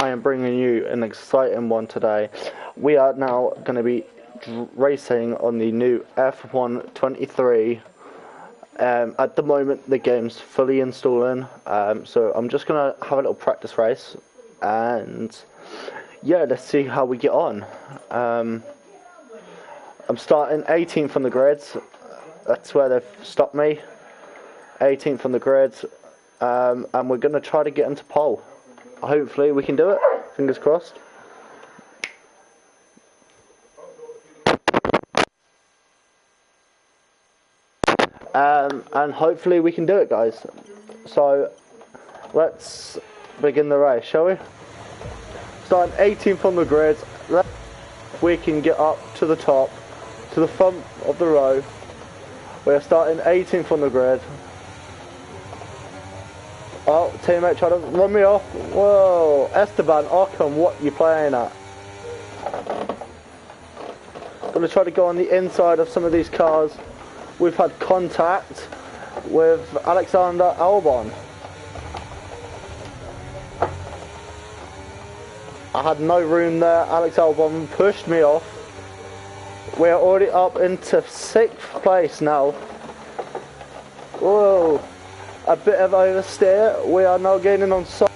I am bringing you an exciting one today. We are now going to be racing on the new F1 23. At the moment, the game's fully installing, so I'm just going to have a little practice race, and yeah, let's see how we get on. I'm starting 18th on the grid. That's where they've stopped me. 18th on the grid, and we're going to try to get into pole. Hopefully we can do it, fingers crossed. And hopefully we can do it, guys. So let's begin the race, shall we? Starting 18th on the grid. We can get up to the top, to the front of the row. We're starting 18th on the grid. Oh, teammate tried to run me off. Whoa, Esteban Ocon, what you playing at? Gonna try to go on the inside of some of these cars. We've had contact with Alexander Albon. I had no room there. Alex Albon pushed me off. We're already up into 6th place now. Whoa. A bit of oversteer. We are now gaining on side.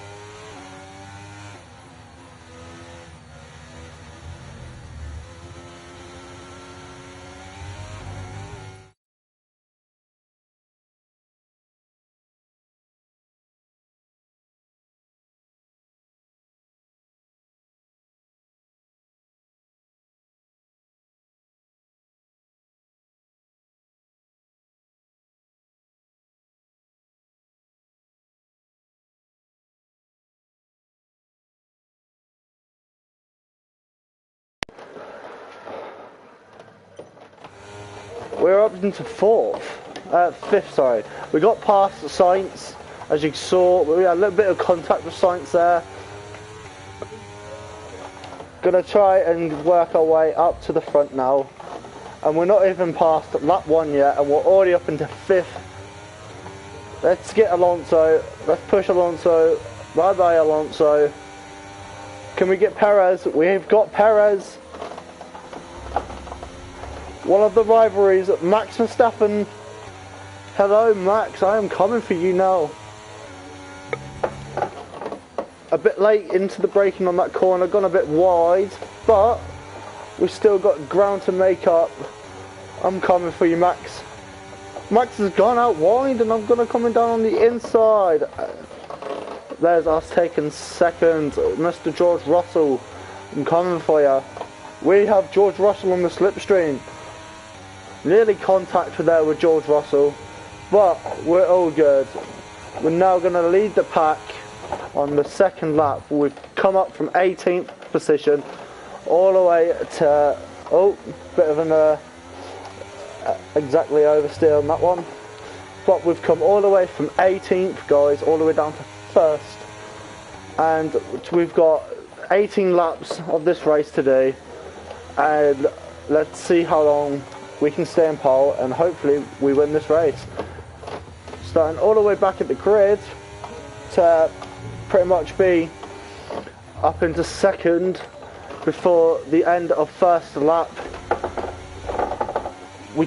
We're up into 5th, sorry. We got past Sainz, as you saw. We had a little bit of contact with Sainz there. Gonna try and work our way up to the front now. And we're not even past lap 1 yet, and we're already up into 5th. Let's get Alonso. Let's push Alonso. Bye bye, Alonso. Can we get Perez? We've got Perez. One of the rivalries, Max Verstappen. Hello, Max. I am coming for you now. A bit late into the braking on that corner, gone a bit wide, but we've still got ground to make up. I'm coming for you, Max. Max has gone out wide, and I'm gonna come down on the inside. There's us taking 2nd, Mr. George Russell. I'm coming for you. We have George Russell on the slipstream. Nearly contacted there with George Russell, but we're all good. We're now going to lead the pack on the 2nd lap. We've come up from 18th position all the way to, oh, bit of an exactly oversteer on that one. But we've come all the way from 18th, guys, all the way down to 1st. And we've got 18 laps of this race today. And let's see how long we can stay in pole, and hopefully we win this race. Starting all the way back at the grid to pretty much be up into 2nd before the end of 1st lap. We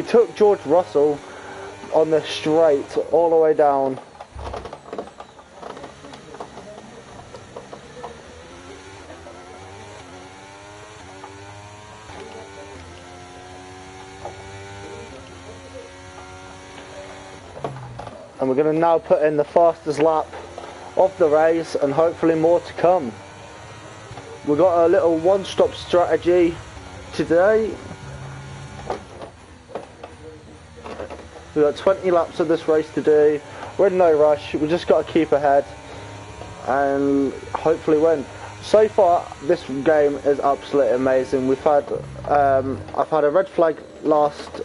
took George Russell on the straight all the way down. And we're going to now put in the fastest lap of the race, and hopefully more to come. We've got a little one-stop strategy today. We've got 20 laps of this race to do. We're in no rush. We've just got to keep ahead and hopefully win. So far, this game is absolutely amazing. We've had, I've had a red flag last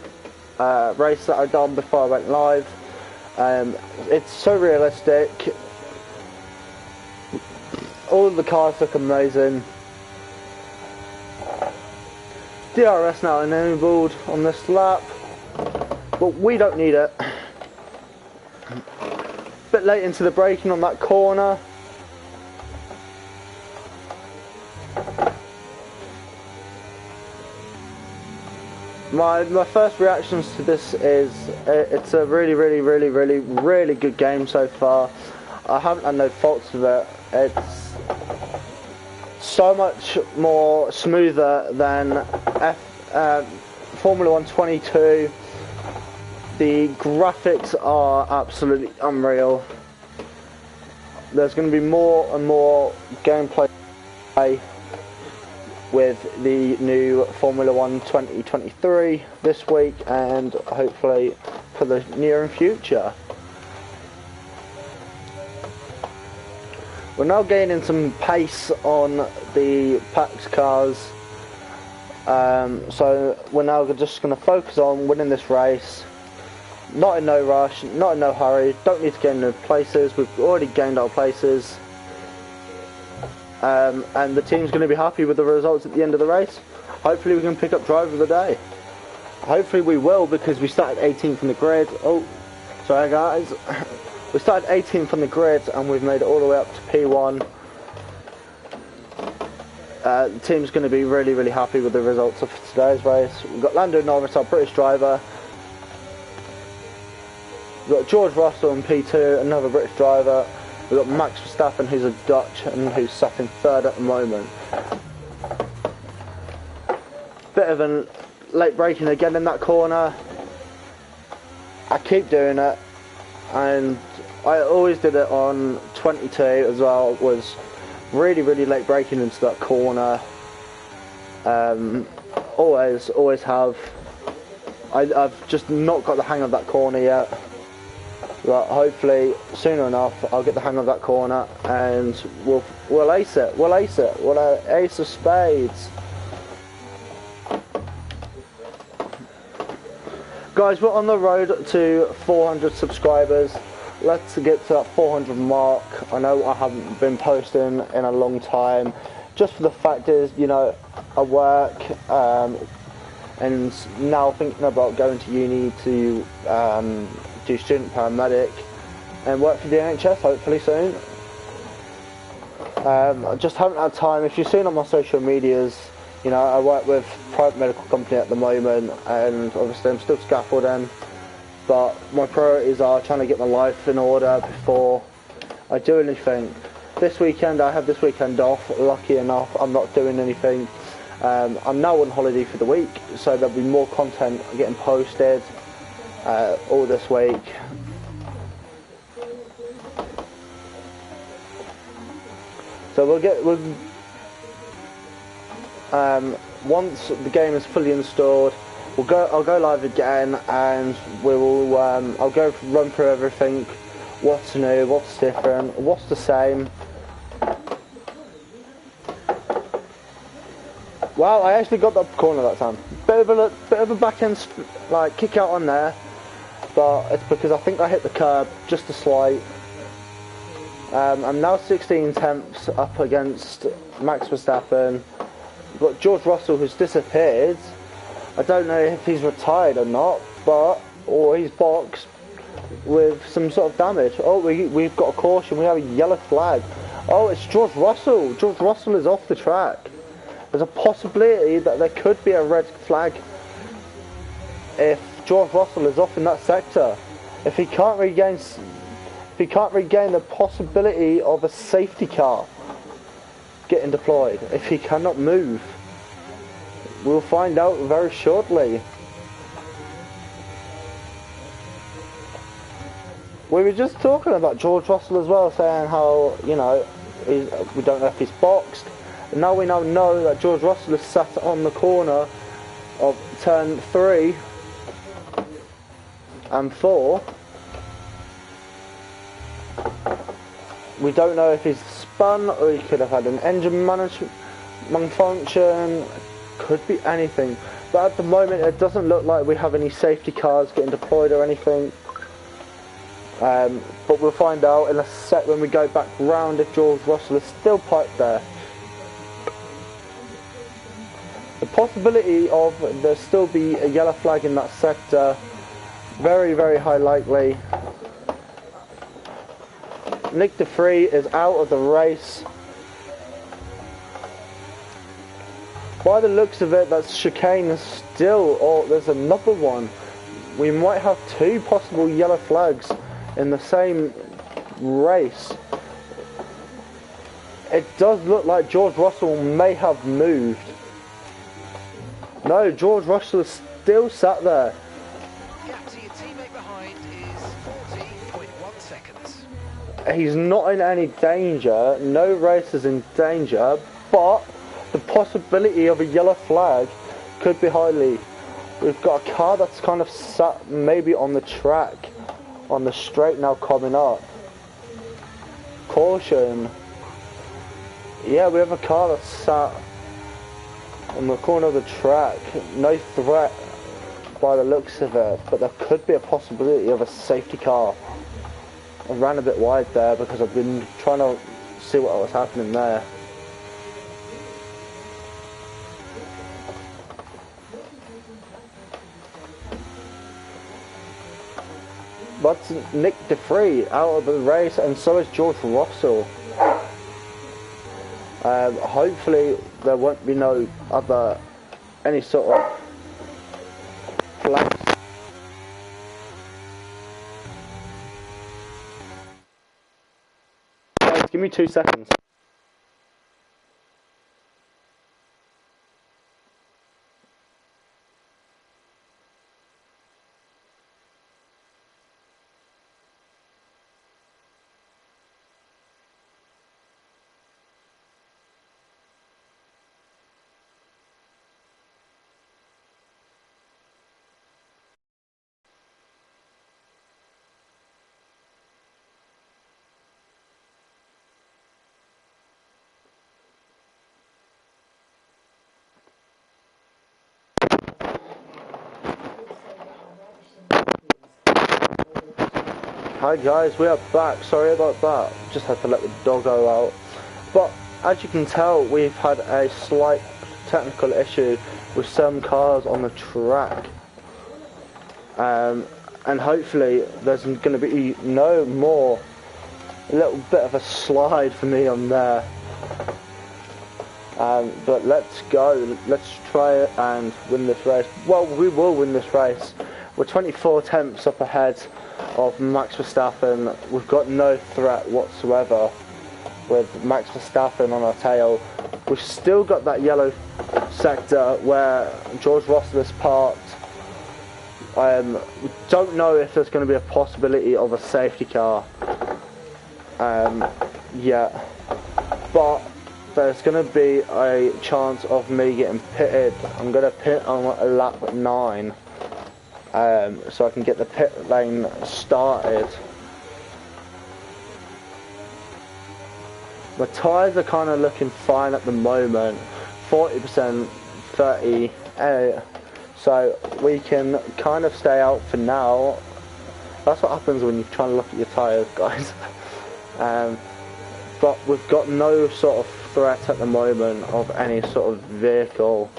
race that I've done before I went live. It's so realistic. All of the cars look amazing. DRS now enabled on this lap, but we don't need it. Bit late into the braking on that corner. My first reactions to this is it's a really good game so far. I haven't had no faults with it. It's so much more smoother than Formula 1 22. The graphics are absolutely unreal. There's going to be more and more gameplay with the new Formula 1 2023 this week, and hopefully for the near and future. We're now gaining some pace on the PAX cars, so we're now just going to focus on winning this race. Not in no rush, not in no hurry, don't need to gain no places, we've already gained our places. And the team's going to be happy with the results at the end of the race. Hopefully we can pick up driver of the day. Hopefully we will, because we started 18th on the grid. Oh, sorry guys. We started 18th on the grid and we've made it all the way up to P1. The team's going to be really happy with the results of today's race. We've got Lando Norris, our British driver. We've got George Russell in P2, another British driver. We've got Max Verstappen, who's a Dutch and who's sat in third at the moment. Bit of a late braking again in that corner. I keep doing it, and I always did it on 22 as well. Was really late braking into that corner. Always have. I've just not got the hang of that corner yet. But hopefully, sooner enough, I'll get the hang of that corner and we'll ace it. We'll ace it. We'll ace of spades. Guys, we're on the road to 400 subscribers. Let's get to that 400 mark. I know I haven't been posting in a long time. Just for the fact is, you know, I work and now thinking about going to uni to do student paramedic and work for the NHS hopefully soon. I just haven't had time. If you've seen on my social medias, you know, I work with a private medical company at the moment, and obviously I'm still scaffolding, but my priorities are trying to get my life in order before I do anything. This weekend, I have this weekend off. Lucky enough, I'm not doing anything. I'm now on holiday for the week, so there'll be more content getting posted all this week. So once the game is fully installed, I'll go live again, and we will I'll go run through everything, what's new, what's different, what's the same. Wow, I actually got that corner that time. Bit of a back end like kick out on there, but it's because I think I hit the curb just a slight. I'm now 16 tenths up against Max Verstappen. We've got George Russell, who's disappeared. I don't know if he's retired or not, or he's boxed with some sort of damage. Oh, we've got a caution. We have a yellow flag. Oh, it's George Russell. George Russell is off the track. There's a possibility that there could be a red flag if George Russell is off in that sector. If he can't regain the possibility of a safety car getting deployed, if he cannot move, we'll find out very shortly. We were just talking about George Russell as well, saying how, you know, we don't know if he's boxed. And now we now know that George Russell is sat on the corner of turn 3 and 4. We don't know if he's spun, or he could have had an engine management malfunction. Could be anything. But at the moment, it doesn't look like we have any safety cars getting deployed or anything. But we'll find out in a sec when we go back round if George Russell is still parked there. The possibility of there still be a yellow flag in that sector, very high likely. Nick De Vries is out of the race. By the looks of it, that chicane is still, or there's another one. We might have two possible yellow flags in the same race. It does look like George Russell may have moved. No, George Russell is still sat there. Gap to your teammate behind is 40.1 seconds. He's not in any danger. No race is in danger, but the possibility of a yellow flag could be highly. We've got a car that's kind of sat maybe on the track, on the straight now coming up. Caution. Yeah, we have a car that's sat on the corner of the track. No threat by the looks of it, but there could be a possibility of a safety car. I ran a bit wide there because I've been trying to see what was happening there. But Nick De Vries out of the race, and so is George Russell. Hopefully there won't be no other, any sort of flags. Guys, give me 2 seconds. Hi guys, we are back. Sorry about that. Just had to let the doggo out. But as you can tell, we've had a slight technical issue with some cars on the track. And hopefully there's going to be no more. A little bit of a slide for me on there. But let's go. Let's try it and win this race. Well, we will win this race. We're 24 tenths up ahead of Max Verstappen. We've got no threat whatsoever with Max Verstappen on our tail. We've still got that yellow sector where George Russell is parked. We don't know if there's going to be a possibility of a safety car yet, but there's going to be a chance of me getting pitted. I'm going to pit on lap 9. So I can get the pit lane started. My tyres are kind of looking fine at the moment, 40%, 38, so we can kind of stay out for now. That's what happens when you're trying to look at your tyres, guys. But we've got no sort of threat at the moment of any sort of vehicle.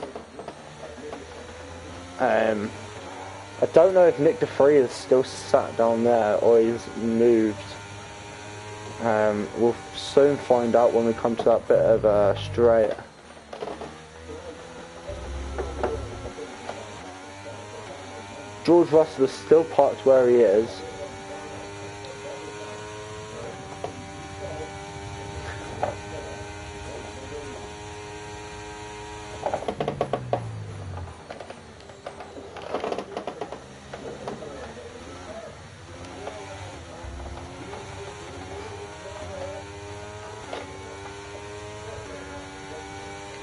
I don't know if Nick De Vries is still sat down there or he's moved. We'll soon find out when we come to that bit of a straight. George Russell is still parked where he is.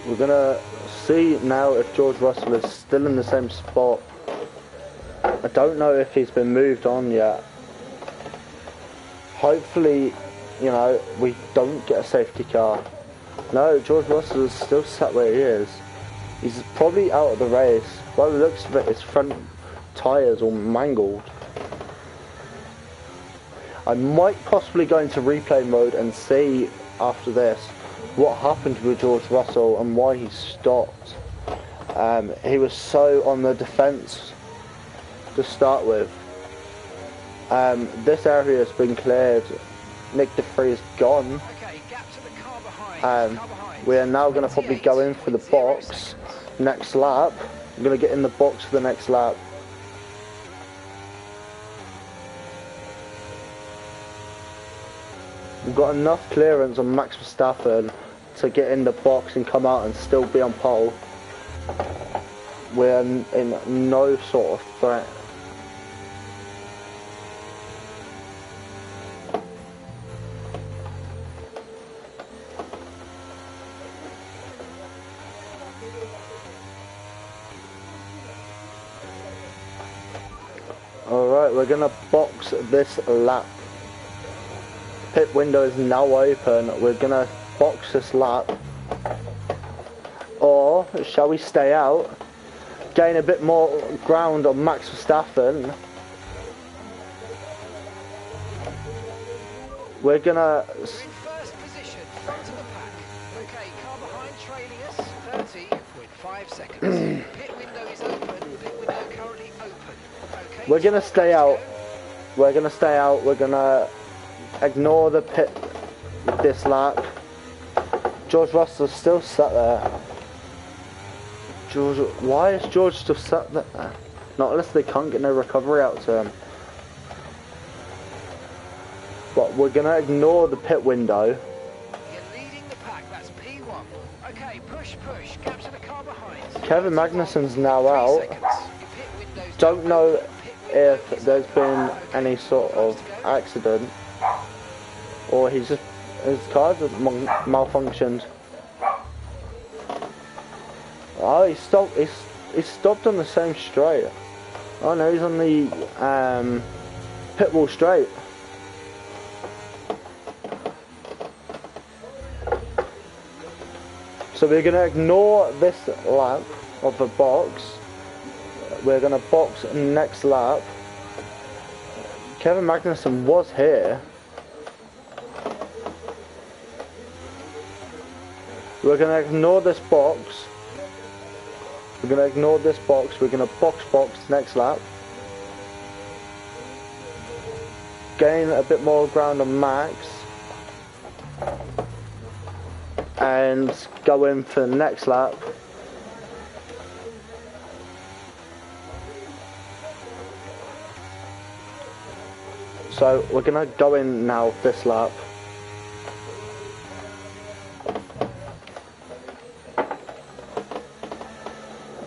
We're gonna see now if George Russell is still in the same spot. I don't know if he's been moved on yet. Hopefully, you know, we don't get a safety car. No, George Russell is still sat where he is. He's probably out of the race. By the looks of it, his front tyres all mangled. I might possibly go into replay mode and see after this what happened with George Russell and why he stopped. He was so on the defence to start with. This area has been cleared. Nick De Vries is gone. Okay, gap to the car behind. We are now going to probably go in for the box next lap. I'm going to get in the box for the next lap. We've got enough clearance on Max Verstappen to get in the box and come out and still be on pole. We're in no sort of threat. Alright, we're gonna box this lap. Pit window is now open. We're gonna box this lap. Or shall we stay out? Gain a bit more ground on Max Verstappen. We're gonna... We're in first position, front of the pack. Okay, car behind trailing us, 30.5 seconds. Pit window is open, pit window currently open. Okay, We're gonna stay out. We're gonna stay out. We're gonna ignore the pit this lap. George Russell's still sat there. George, why is George still sat there? Not unless they can't get no recovery out to him. But we're gonna ignore the pit window. You're leading the pack, that's P1. Okay, push, gap to the car behind. Kevin Magnussen's now out. Don't know if there's been any sort of accident or his car's malfunctioned. Oh, he stopped on the same straight. Oh no, he's on the pit wall straight. So we're going to ignore this lap of the box. We're going to box next lap. Kevin Magnussen was here. We're going to ignore this box. We're going to ignore this box. We're going to box next lap. Gain a bit more ground on Max. And go in for the next lap. So we're gonna go in now this lap.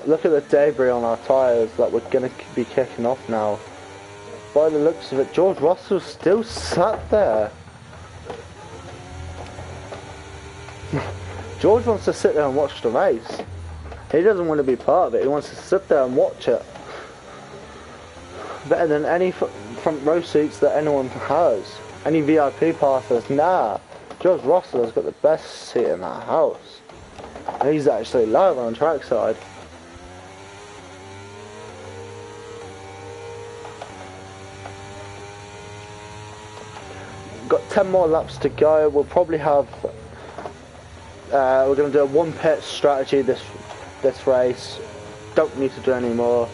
Look at the debris on our tyres that we're gonna be kicking off now. By the looks of it, George Russell still sat there. George wants to sit there and watch the race. He doesn't want to be part of it. He wants to sit there and watch it. Better than any front row seats that anyone has. Any VIP passes. Nah. George Russell has got the best seat in that house. He's actually live on trackside. Got 10 more laps to go. We'll probably have... we're going to do a one pit strategy this race. Don't need to do any more.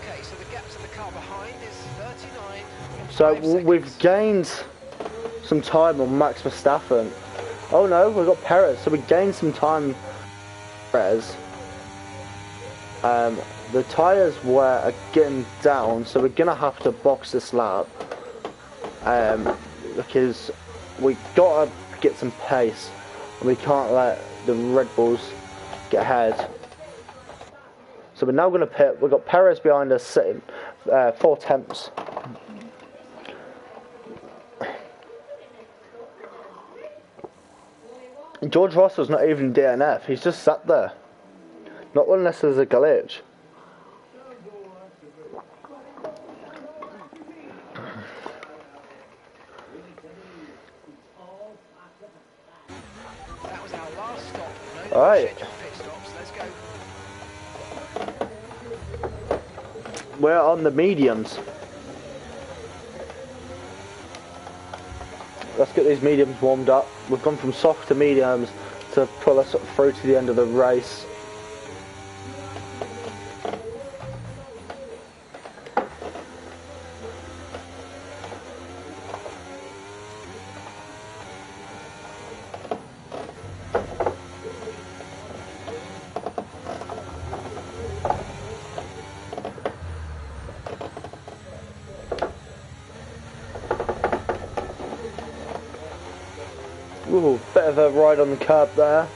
Okay, so the gap to the car behind is 39. So we've gained some time on Max Verstappen. Oh no, we've got Perez. So we gained some time. Perez. The tyres were getting down, so we're gonna have to box this lap. Because we gotta get some pace. We can't let the Red Bulls get ahead. So we're now going to pit. We've got Perez behind us sitting 4 tenths. George Russell's not even DNF. He's just sat there. Not unless there's a glitch. Alright. We're on the mediums. Let's get these mediums warmed up. We've gone from soft to mediums to pull us through to the end of the race. Ooh, bit of a ride on the curb there.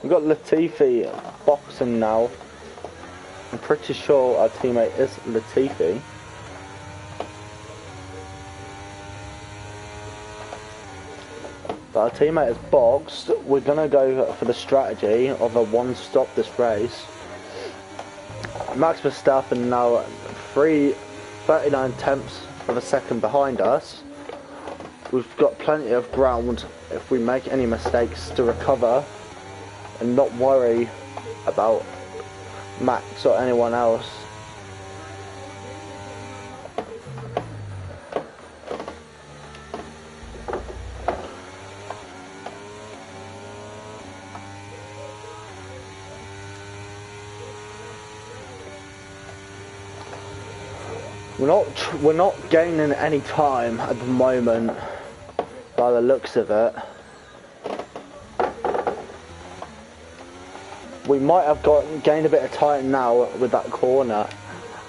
We've got Latifi boxing now. I'm pretty sure our teammate is Latifi. But our teammate is boxed. We're going to go for the strategy of a one-stop this race. Max Verstappen now 39 tenths of a second behind us. We've got plenty of ground if we make any mistakes to recover and not worry about Max or anyone else. We're not gaining any time at the moment by the looks of it. We might have gained a bit of time now with that corner.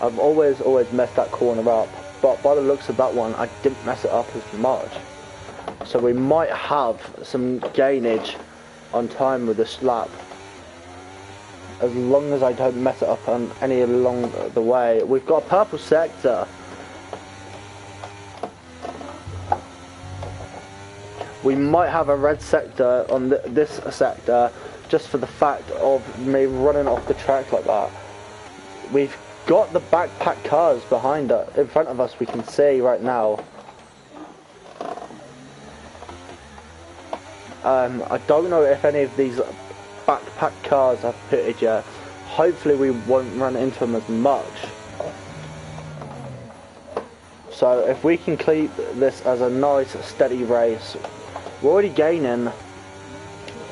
I've always messed that corner up, but by the looks of that one I didn't mess it up as much. So we might have some gainage on time with this lap. As long as I don't mess it up on any along the way. We've got a purple sector. We might have a red sector on this sector just for the fact of me running off the track like that. We've got the backpack cars behind us, in front of us, we can see right now. I don't know if any of these backpack cars have pitted yet. Hopefully we won't run into them as much. So if we can keep this as a nice steady race, we're already gaining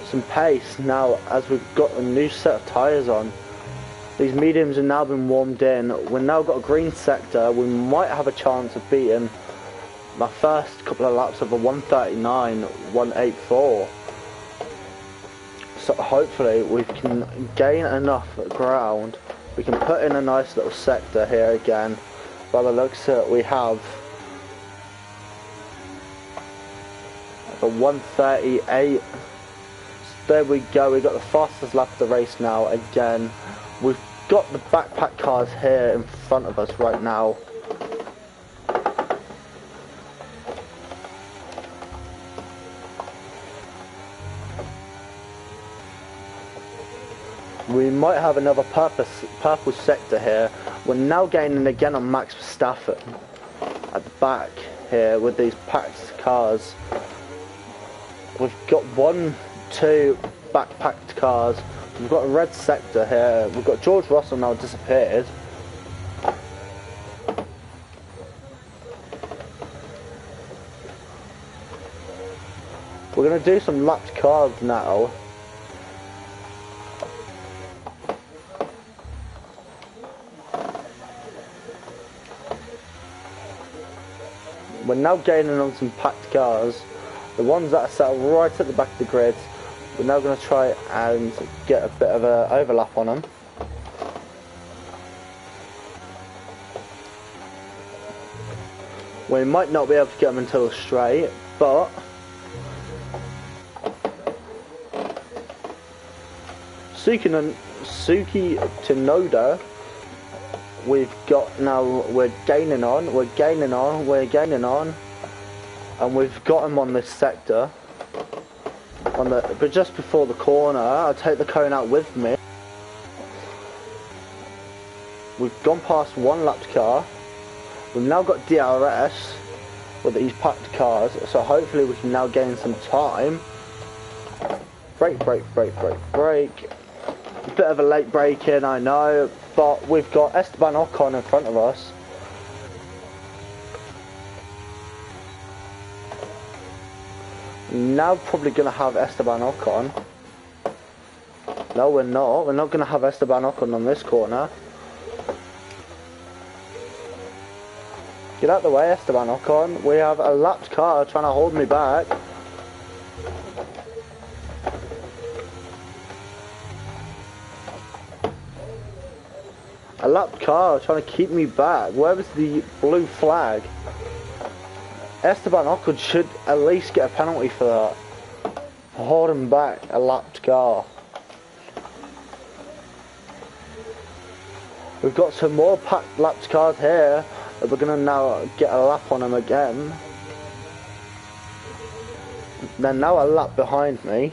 some pace now as we've got a new set of tyres on. These mediums have now been warmed in. We've now got a green sector. We might have a chance of beating my first couple of laps of a 139, 184. So hopefully we can gain enough ground. We can put in a nice little sector here again. By the looks of it, we have a 138. There we go, we got the fastest lap of the race now again. We've got the backpack cars here in front of us right now. We might have another purple sector here. We're now gaining again on Max Verstappen at the back here with these packed cars. We've got 2 backpacked cars. We've got a red sector here. We've got George Russell now disappeared. We're going to do some lapped cars now. We're now gaining on some packed cars. The ones that are set right at the back of the grid, we're now going to try and get a bit of an overlap on them. We might not be able to get them until straight, but Suki Tsunoda, we've got now, we're gaining on, and we've got him on this sector. But just before the corner, I'll take the cone out with me. We've gone past one lapped car. We've now got DRS with these packed cars, so hopefully we can now gain some time. Brake. A bit of a late break in, I know, but we've got Esteban Ocon in front of us. Now probably going to have Esteban Ocon. No, we're not. We're not going to have Esteban Ocon on this corner. Get out the way, Esteban Ocon. We have a lapped car trying to hold me back. A lapped car trying to keep me back. Where was the blue flag? Esteban Ocon should at least get a penalty for that. For holding back a lapped car. We've got some more packed lapped cars here. That we're going to now get a lap on them again. They're now a lap behind me.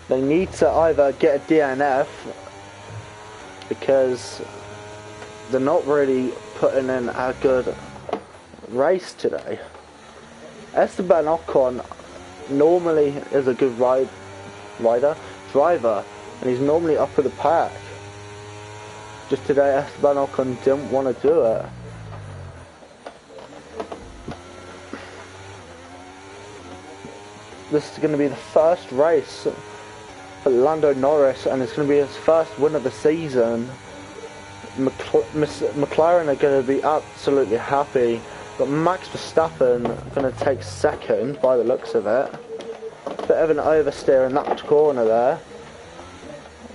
They need to either get a DNF because they're not really putting in a good race today. Esteban Ocon normally is a good driver, and he's normally up for the pack. Just today Esteban Ocon didn't want to do it. This is going to be the first race for Lando Norris, and it's going to be his first win of the season. McLaren are going to be absolutely happy, but Max Verstappen going to take second by the looks of it. Bit of an oversteer in that corner there.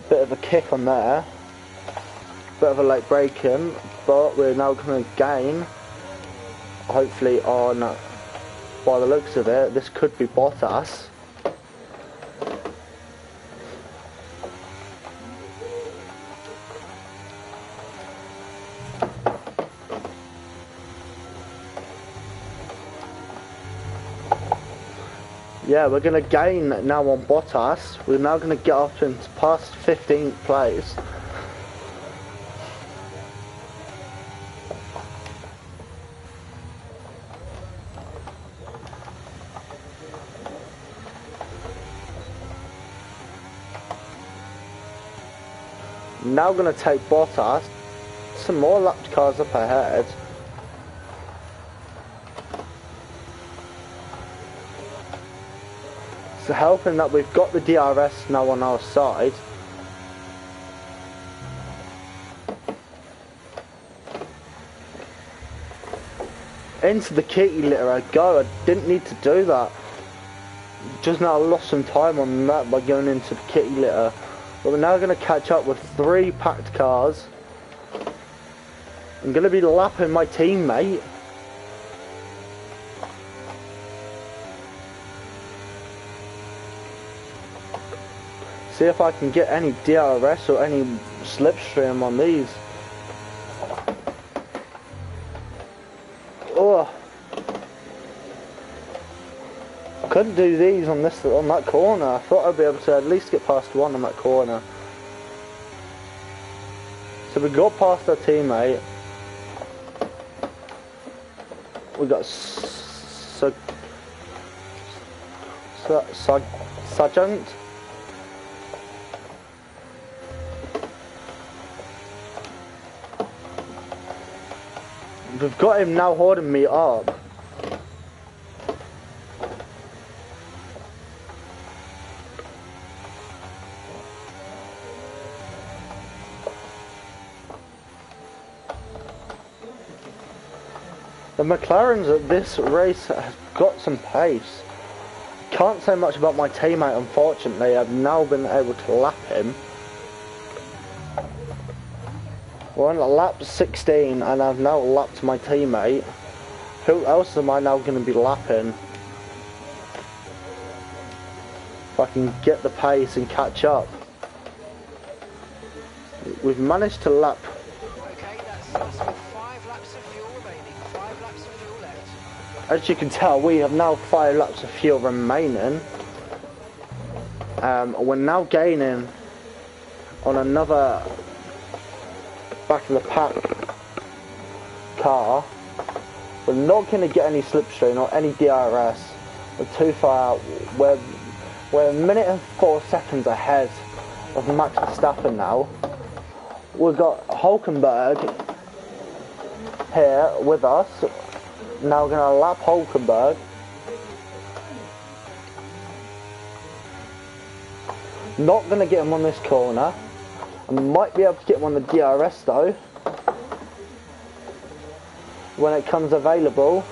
Bit of a kick on there. Bit of a late braking, but we're now going to gain, hopefully on, by the looks of it, this could be Bottas. Yeah, we're going to gain now on Bottas. We're now going to get up into past 15th place. Now going to take Bottas. Some more lapped cars up ahead. So helping that we've got the DRS now on our side. Into the kitty litter I go. I didn't need to do that. Just now lost some time on that by going into the kitty litter. But we're now going to catch up with 3 packed cars. I'm going to be lapping my teammate. See if I can get any DRS or any slipstream on these. Oh, couldn't do these on that corner. I thought I'd be able to at least get past one on that corner. So we got past our teammate. We got Sargent. We've got him now holding me up. The McLarens at this race have got some pace. Can't say much about my teammate, unfortunately. I've now been able to lap him. We're on lap 16 and I've now lapped my teammate. Who else am I now going to be lapping? If I can get the pace and catch up. We've managed to lap. Okay, that's us with 5 laps of fuel remaining. 5 laps of fuel left. As you can tell, we have now 5 laps of fuel remaining. We're now gaining on another back of the pack car. We're not going to get any slipstream or any DRS. We're too far out. We're a minute and 4 seconds ahead of Max Verstappen now. We've got Hulkenberg here with us. Now we're going to lap Hulkenberg. Not going to get him on this corner. I might be able to get him on the DRS though, when it comes available.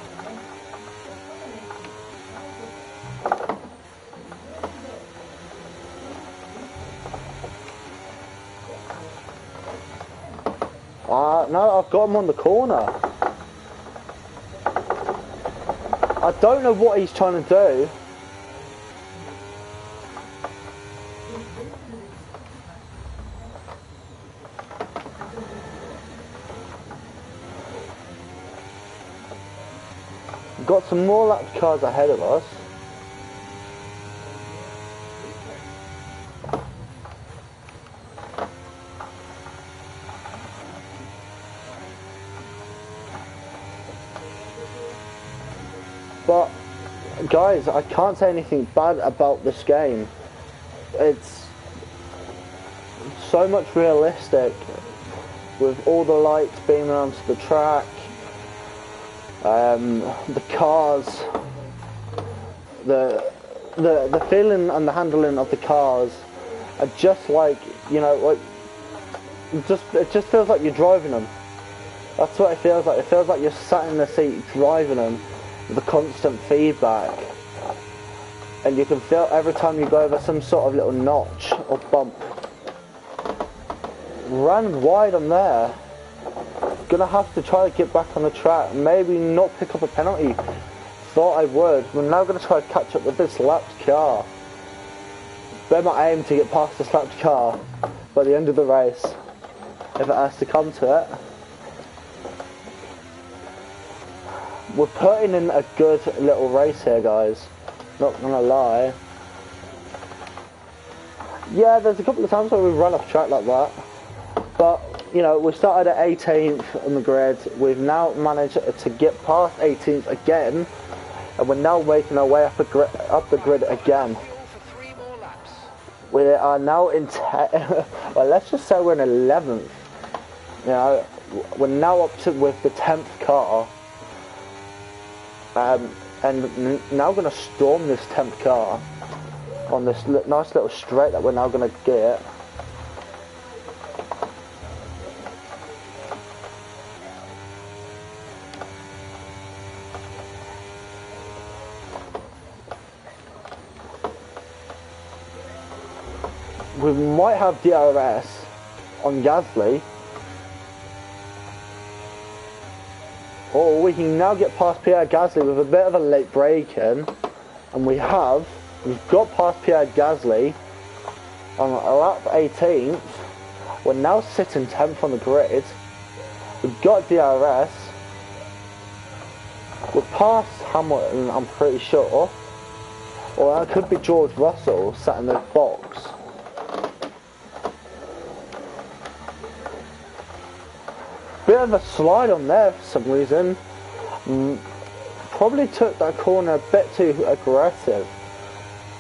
No, I've got him on the corner. I don't know what he's trying to do. We've got some more lap cars ahead of us. But guys, I can't say anything bad about this game. It's so much realistic with all the lights beaming onto the track, the cars, the feeling and the handling of the cars are just like, you know, like it just feels like you're driving them. That's what it feels like. It feels like you're sat in the seat driving them. The constant feedback, and you can feel every time you go over some sort of little notch or bump. Ran wide on there. Gonna have to try to get back on the track, maybe not pick up a penalty. Thought I would. We're now gonna try to catch up with this lapped car. Bear my aim to get past this lapped car by the end of the race, if it has to come to it. We're putting in a good little race here, guys. Not gonna lie. Yeah, there's a couple of times where we've run off track like that. But, you know, we started at 18th on the grid. We've now managed to get past 18th again. And we're now making our way up the grid again. We are now in well, let's just say we're in 11th. You know, we're now up to with the 10th car. And now going to storm this 10th car on this nice little straight that we're now going to get. We might have DRS on Gasly. Or we can now get past Pierre Gasly with a bit of a late break in. And we've got past Pierre Gasly on lap 18th. We're now sitting 10th on the grid. We've got DRS. We're past Hamilton, I'm pretty sure. Or that could be George Russell sat in the box. Bit of a slide on there for some reason. Probably took that corner a bit too aggressive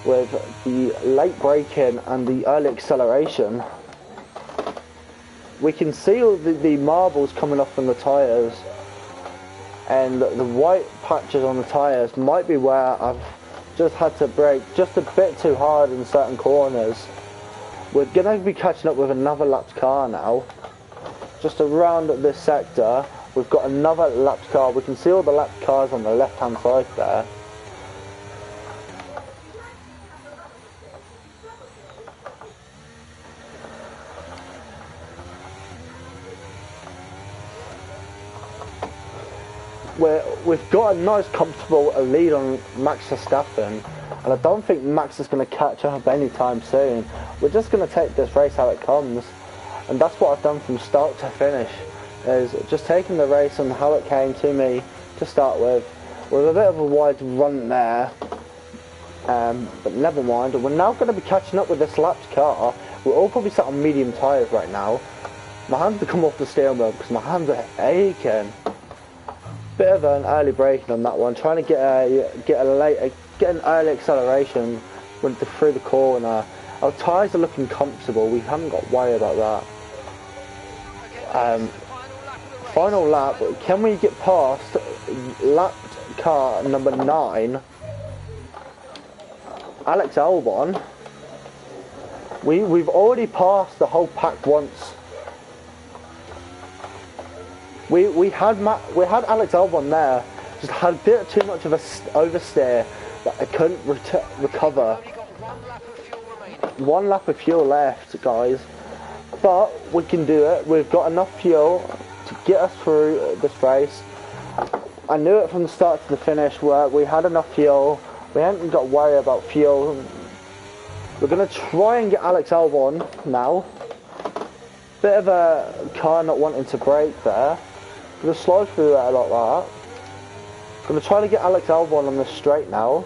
with the late braking and the early acceleration. We can see all the marbles coming off from the tyres, and the white patches on the tyres might be where I've just had to brake just a bit too hard in certain corners. We're going to be catching up with another lapped car now. Just around this sector, we've got another lapped car. We can see all the lapped cars on the left-hand side there. We've got a nice comfortable lead on Max Verstappen, and I don't think Max is going to catch up anytime soon. We're just going to take this race how it comes. And that's what I've done from start to finish, is just taking the race and how it came to me to start with a bit of a wide run there, but never mind. We're now going to be catching up with this lapped car. We're all probably sat on medium tyres right now. My hands have come off the steering wheel because my hands are aching. Bit of an early braking on that one, trying to get an early acceleration through the corner. Our tyres are looking comfortable. We haven't got to worry about that. Final lap. Can we get past lapped car number 9, Alex Albon? We've already passed the whole pack once. We had Alex Albon there. Just had a bit too much of a oversteer that I couldn't recover. One lap of fuel left, guys, but we can do it. We've got enough fuel to get us through this race. I knew it from the start to the finish where we had enough fuel. We hadn't got to worry about fuel. We're going to try and get Alex Albon now. Bit of a car not wanting to brake there. Going to slide through that like that. Going to try to get Alex Albon on the straight now.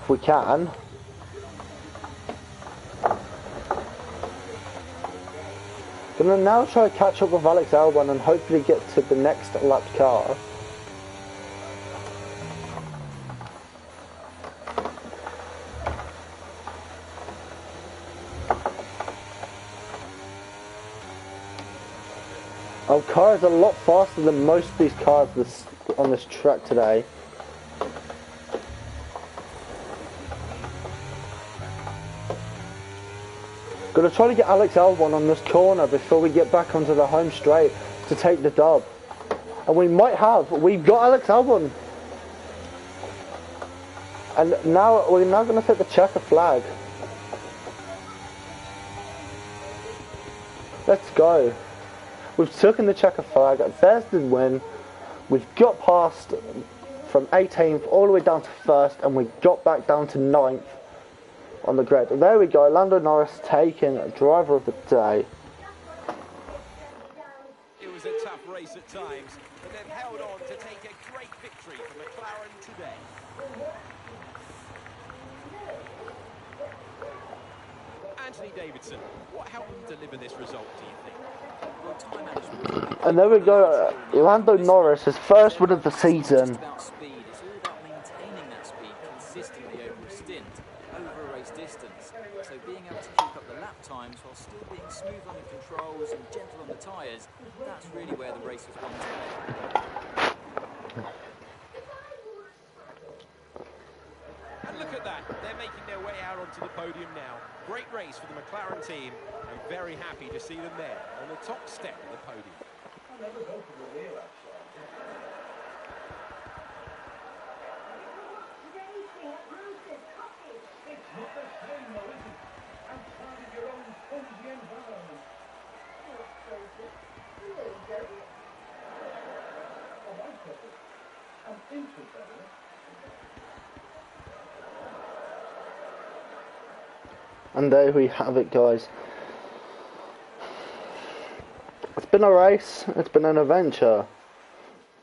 If we can. Going to now try to catch up with Alex Albon and hopefully get to the next lapped car. Our car is a lot faster than most of these cars on this track today. Gonna try to get Alex Albon on this corner before we get back onto the home straight to take the dub. And we've got Alex Albon. And now we're now gonna take the checker flag. Let's go. We've taken the checker flag, there's the win. We've got past from 18th all the way down to 1st and we got back down to 9th on the grid. And there we go, Lando Norris taking driver of the day. It was a tough race at times, but they've held on to take a great victory for McLaren today. Anthony Davidson, what helped them deliver this result, do you think? Well, time management. And there we go, Lando Norris, his first win of the season. It's about speed. It's all about maintaining that speed consistently over a stint, over a race distance. So being able to keep up the lap times while still being smooth on the controls and gentle on the tyres, that's really where the race has won today. And look at that, they're making their way out onto the podium now. Great race for the McLaren team, and very happy to see them there on the top step of the podium. And there we have it, guys. It's been a race, it's been an adventure,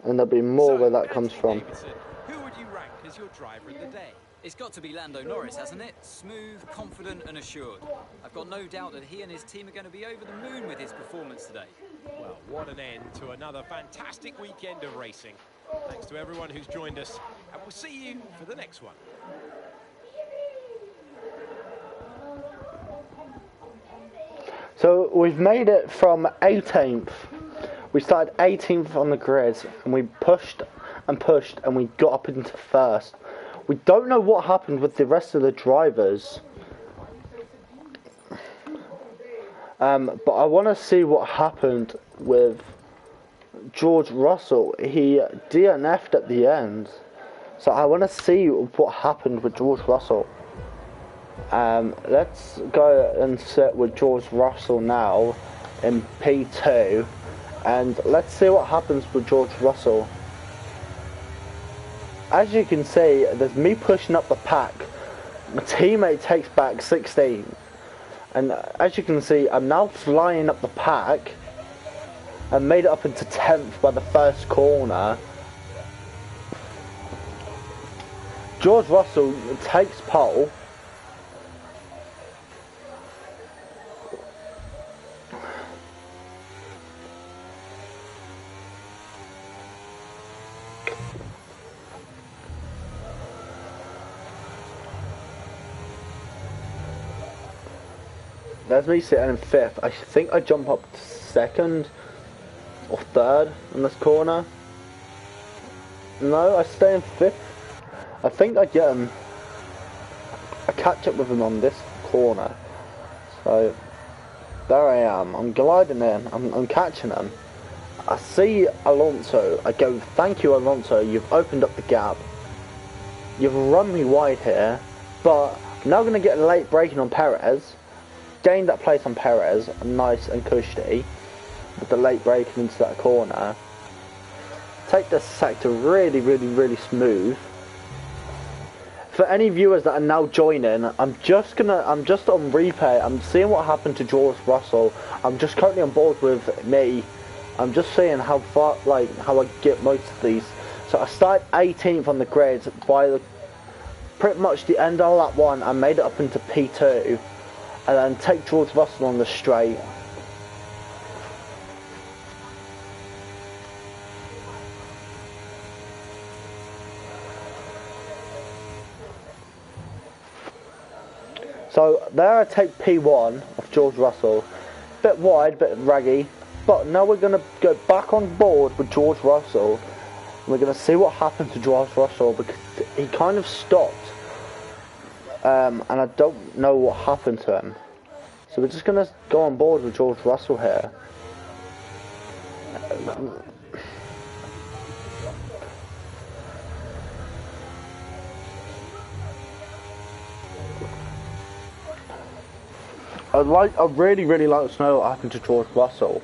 and there'll be more where that comes from. Davidson, who would you rank as your driver of the day? It's got to be Lando Norris, hasn't it? Smooth, confident and assured. I've got no doubt that he and his team are going to be over the moon with his performance today. Well, what an end to another fantastic weekend of racing. Thanks to everyone who's joined us, and we'll see you for the next one. So we've made it from 18th. We started 18th on the grid and we pushed and pushed and we got up into 1st. We don't know what happened with the rest of the drivers. But I want to see what happened with George Russell. He DNF'd at the end. So I want to see what happened with George Russell. Let's go and sit with George Russell now in P2 and let's see what happens with George Russell. As you can see, there's me pushing up the pack. My teammate takes back 16 and as you can see, I'm now flying up the pack and made it up into 10th by the first corner. George Russell takes pole. There's me sitting in 5th. I think I jump up to 2nd or 3rd in this corner. No, I stay in 5th. I think I get him. I catch up with him on this corner. So there I am. I'm gliding in. I'm catching him. I see Alonso. I go, thank you, Alonso. You've opened up the gap. You've run me wide here. But I'm now going to get a late braking on Perez. Gain that place on Perez, nice and cushy, with the late braking into that corner. take this sector really smooth. For any viewers that are now joining, I'm just on replay. I'm seeing what happened to George Russell. I'm just currently on board with me. I'm just seeing how far, how I get most of these. So I started 18th on the grid. By pretty much the end of lap 1, I made it up into P2, and then take George Russell on the straight. So there I take P1 of George Russell. Bit wide, bit raggy. But now we're going to go back on board with George Russell. And we're going to see what happened to George Russell, because he kind of stopped. And I don't know what happened to him. So we're just going to go on board with George Russell here. I'd really like to know what happened to George Russell.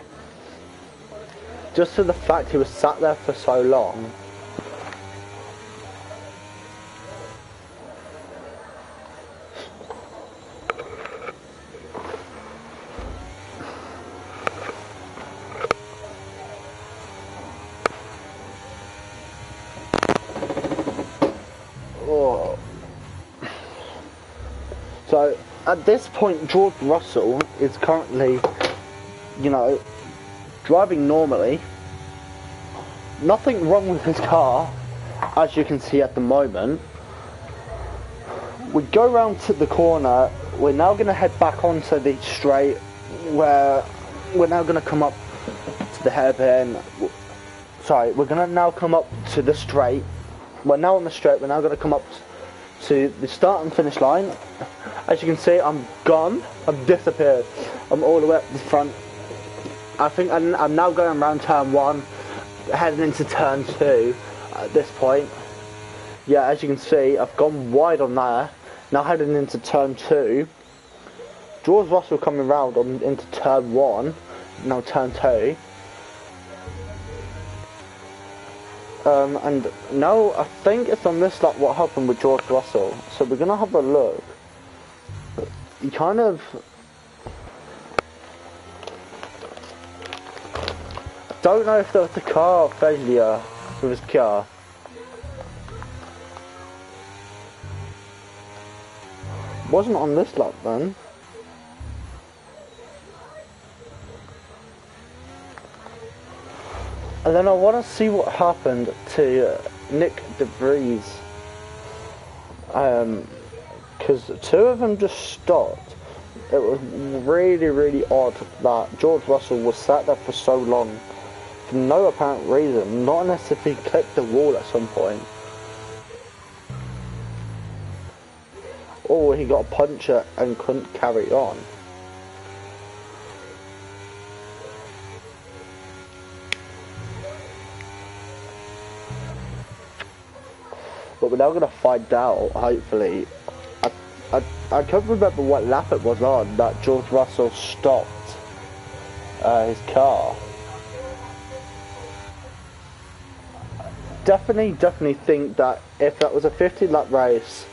Just for the fact he was sat there for so long. Oh. So at this point, George Russell is currently, driving normally. Nothing wrong with his car, as you can see at the moment. We go round to the corner. We're now going to head back onto the straight, where we're now going to come up to the hairpin. Sorry, we're going to now come up to the straight. We're now on the straight. We're now going to come up to the start and finish line. As you can see, I'm gone. I've disappeared. I'm all the way up the front. I think I'm now going around turn 1, heading into turn 2 at this point. Yeah, as you can see, I've gone wide on there. Now heading into turn 2. George Russell coming round into turn 1. Now turn 2. And now I think it's on this lap what happened with George Russell. So we're gonna have a look. He kind of, I don't know if there was a car failure with his car. Wasn't on this lap then. And then I want to see what happened to Nick De Vries. Because 2 of them just stopped. It was really odd that George Russell was sat there for so long for no apparent reason, not unless if he clipped the wall at some point. Or he got a puncture and couldn't carry on. But we're now going to find out, hopefully. I can't remember what lap it was on that George Russell stopped his car. Definitely think that if that was a 50-lap race,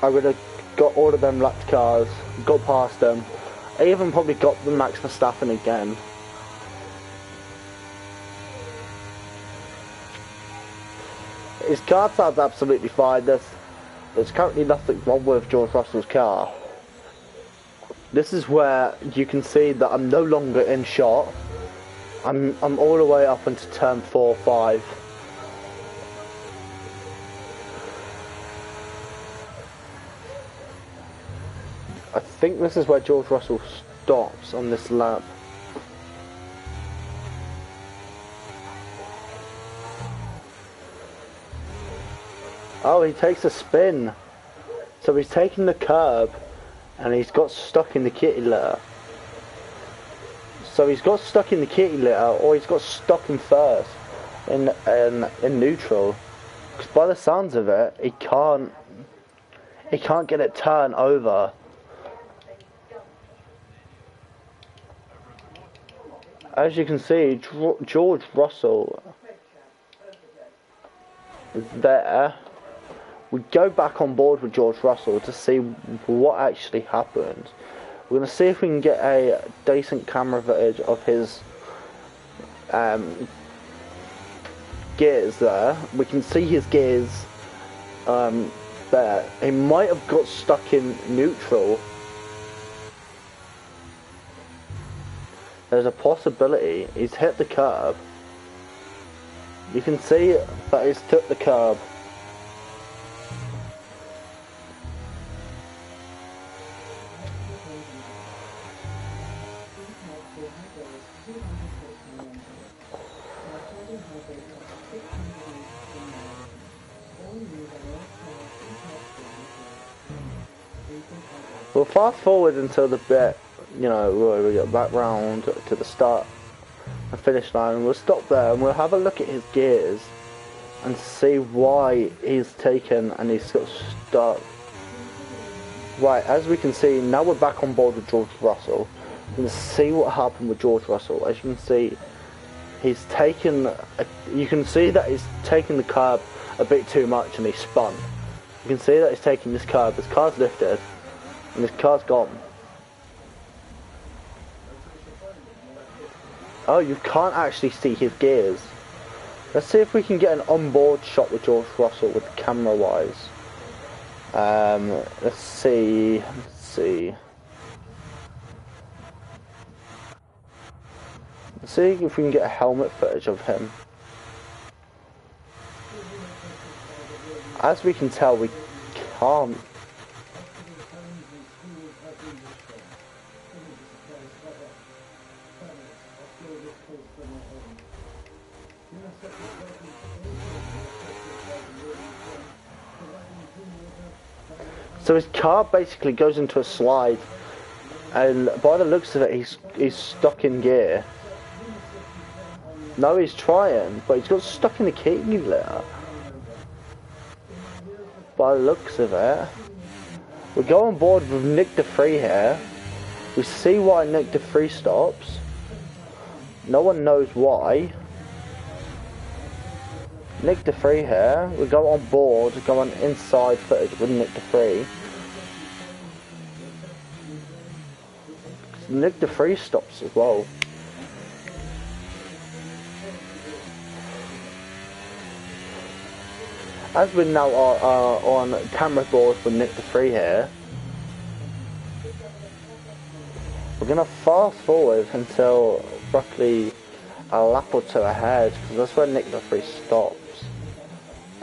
I would have got all of them lapped cars, got past them. I even probably got the Max Verstappen again. His car sounds absolutely fine. There's currently nothing wrong with George Russell's car. This is where you can see that I'm no longer in shot. I'm all the way up into turn 4, 5. I think this is where George Russell stops on this lap. Oh, he takes a spin. So he's taking the curb and he's got stuck in the kitty litter. So he's got stuck in the kitty litter, or he's got stuck in first in neutral. Because by the sounds of it, he can't get it turned over. As you can see, George Russell there, we go back on board with George Russell to see what actually happened. We're going to see if we can get a decent camera footage of his gears there. We can see his gears there. He might have got stuck in neutral. There's a possibility he's hit the curb. You can see that he's took the curb. We'll fast forward until the bit, you know, where we get back round to the start and finish line. We'll stop there and we'll have a look at his gears and see why he's taken and he's got stuck. Right, as we can see, now we're back on board with George Russell. We can see what happened with George Russell. As you can see, he's taken, you can see that he's taken the curb a bit too much and he spun. You can see that he's taking this curb, his car's lifted, and his car's gone. Oh, you can't actually see his gears. Let's see if we can get an onboard shot with George Russell with the camera wise. Let's see. Let's see if we can get a helmet footage of him. As we can tell, we can't. So his car basically goes into a slide, and by the looks of it, he's stuck in gear. No, he's trying, but he's got stuck in the key there. By the looks of it, we go on board with Nick DeFree here. We see why Nick DeFree stops. No one knows why. Nick DeFree here. We go on board, go on inside footage with Nick DeFree. Nick DeFree stops as well. As we now are on camera board with Nick DeFree here, we're going to fast forward until roughly a lap or two ahead, because that's where Nick DeFree stops.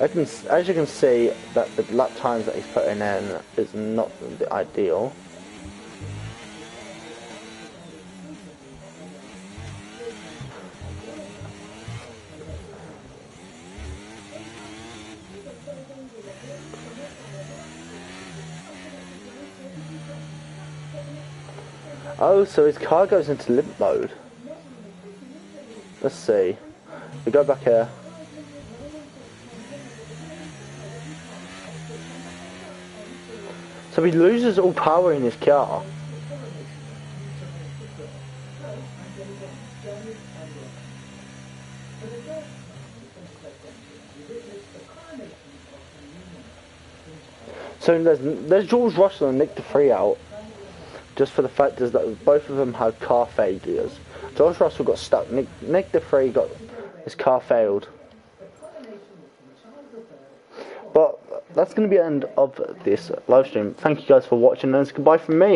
As you can see, that the lap times that he's putting in is not the ideal. Oh, so his car goes into limp mode. Let's see. We go back here. So he loses all power in his car. So there's George Russell and Nick DeFree out. Just for the fact is that both of them had car failures. George Russell got stuck. Nick DeFree got his car failed. But that's going to be the end of this live stream. Thank you guys for watching, and it's goodbye from me.